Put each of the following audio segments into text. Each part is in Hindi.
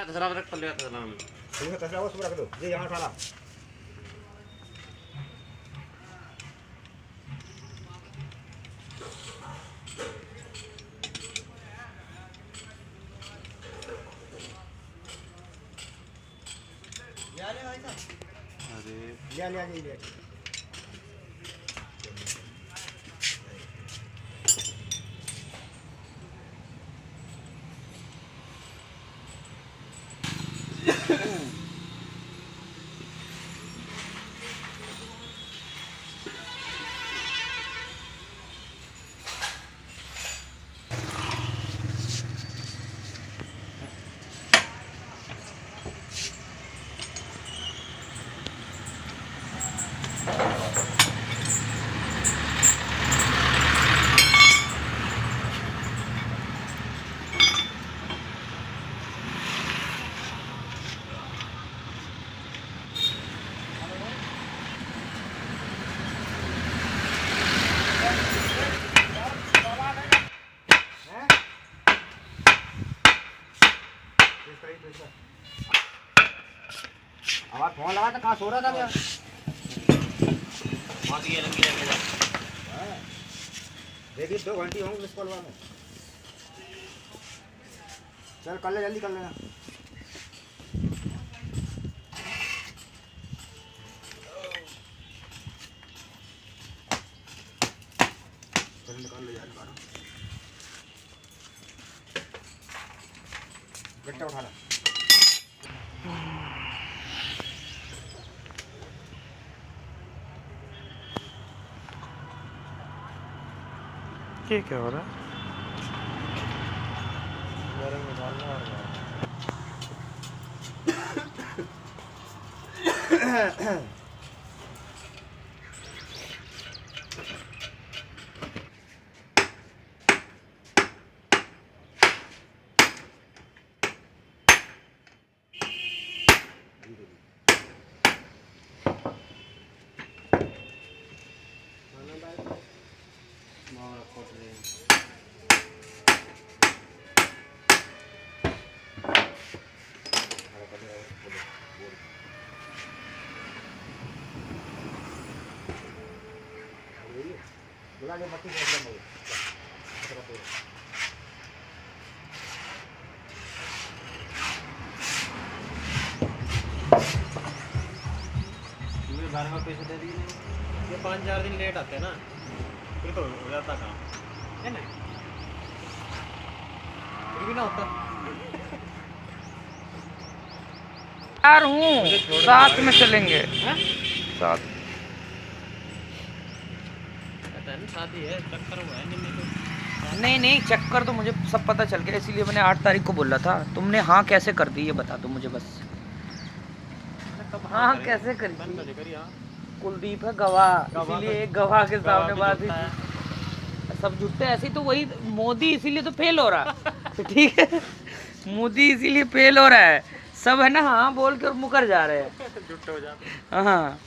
तसला रख कर ले तसला में तुम्हें तसला वो सब रख दो ये यहाँ उठाना ले आवाज फोन लगा था कहाँ सो रहा था क्या ये लगी रहेगा देखिए 2 घंटे होंगे मिस कॉल में चल कर ले जल्दी कर लेना चल निकाल ले यार गट्टा उठा ला ये क्या हो रहा है? बुला ले मत एकदम हो तुम्हें घर में पैसे दे दिए ये 5-4 दिन लेट आते हैं ना फिर तो हो जाता काम है ना फिर भी ना होता यार हूँ साथ में चलेंगे साथ शादी है चक्कर हुआ है नहीं चक्कर तो मुझे सब पता चल गया इसीलिए मैंने 8 तारीख को बोला था तुमने हाँ कैसे कर दी ये बता दो मुझे बस हाँ कैसे कर दी कुलदीप है गवाह इसीलिए एक गवाह के सामने बात ही सब जुटते ऐसे ही तो वही मोदी इसीलिए तो फेल हो रहा ठीक है मोदी इसीलिए फेल हो रहा है सब है ना हाँ बोल के और मुकर जा रहे हैं जुट्टे हो जाते हाँ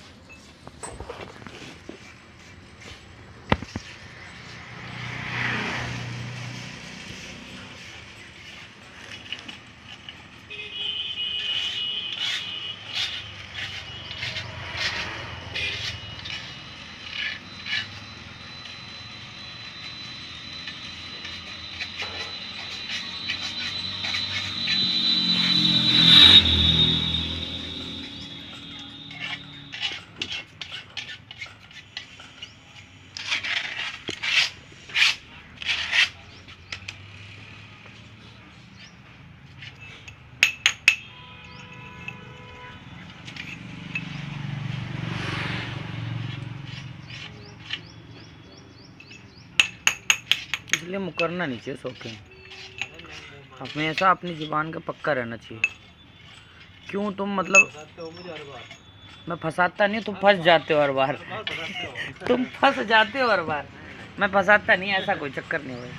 इसलिए मुकरना नहीं चाहिए शौकीन हमेशा अपनी ज़ुबान का पक्का रहना चाहिए क्यों तुम मतलब मैं फंसाता नहीं तुम फंस जाते हो हर बार तुम फंस जाते हो हर बार मैं फंसाता नहीं ऐसा कोई चक्कर नहीं भाई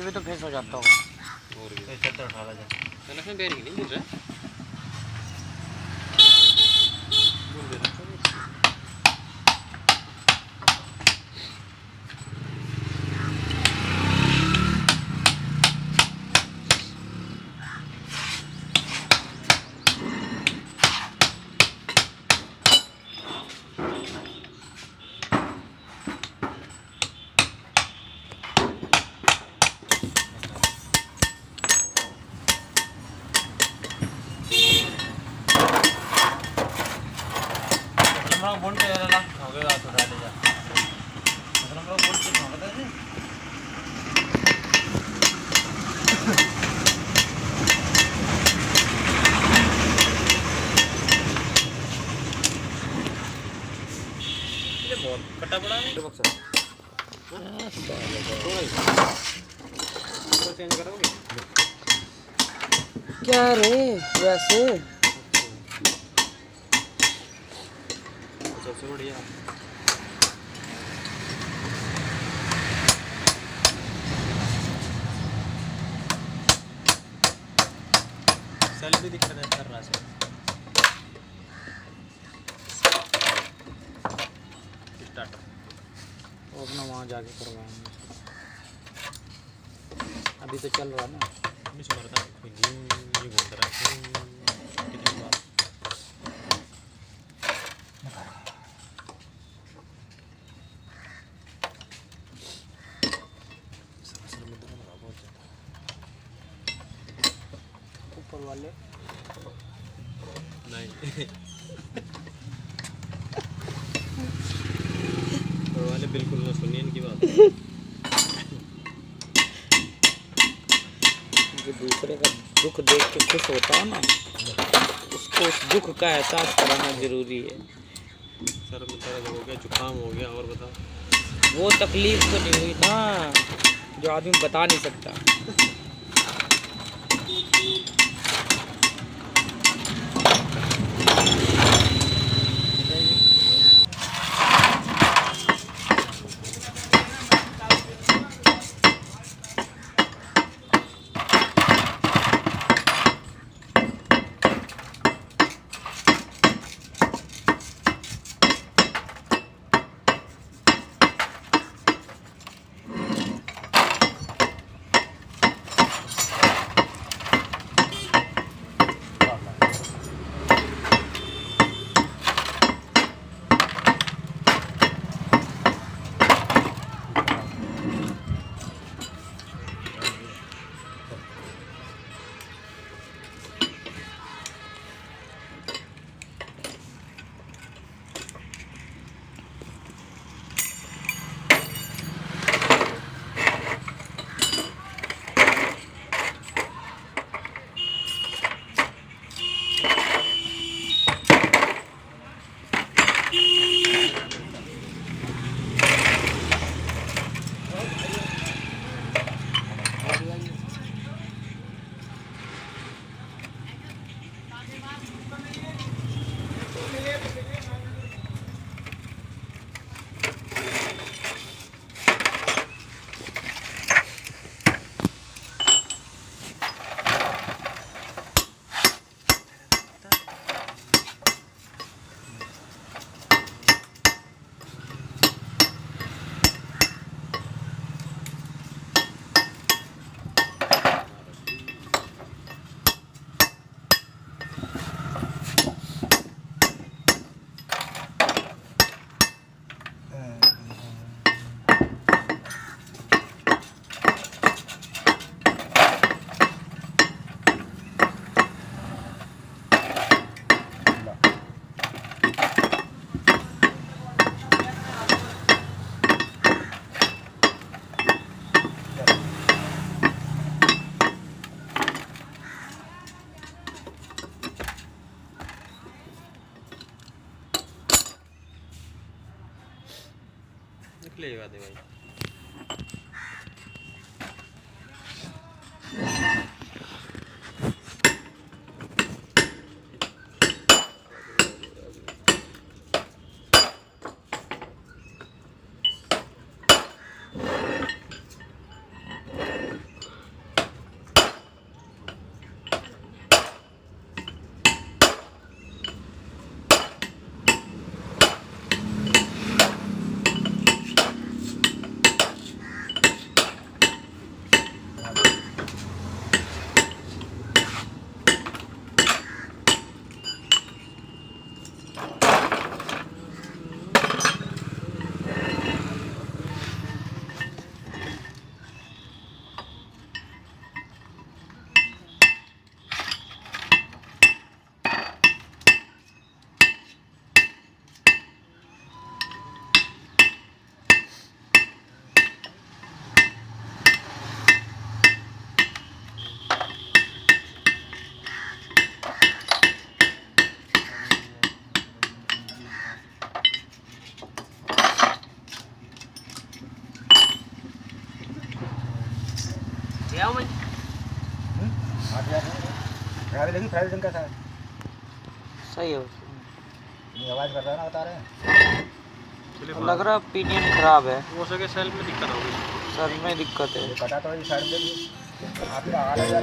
भी तो फेस हो जाता होगा। और भी चद्दर उठा ला जा कनेक्शन बेरिंग नहीं मिल रहा है। बोल दे रहा हम बोल के ला हो गया तो डाले जा मतलब हम बोल के हो गया है। ये बहुत कटा पड़ा है बॉक्स तो चेंज करोगे क्या रे वैसे सबसे बढ़िया सेल भी दिक्कत है कर रहा है स्टार्टर वो अपना वहाँ जाके करवाएंगे। अभी तो चल रहा ना नहीं सुधरता ये घूमता रहा कितनी बार ऊपर वाले नहीं ऊपर वाले बिल्कुल ना सुनिए इनकी बात। जो दूसरे का दुख देख के खुश होता है ना उसको उस दुख का एहसास कराना जरूरी है। सर में दर्द हो गया जुकाम हो गया और बताओ वो तकलीफ तो नहीं हुई ना जो आदमी बता नहीं सकता। निकलेगा दे भाई ड्राइवर देखी फ्राइड ड्रिंक कैसा है? सही है। ये आवाज़ कर रहा है ना, बता रहे हैं। लग रहा पिनियन खराब है, हो सके सेल्फ में दिक्कत होगी। सर में दिक्कत है। ये कटा तो है साइड में भी। आप ही आ रहा है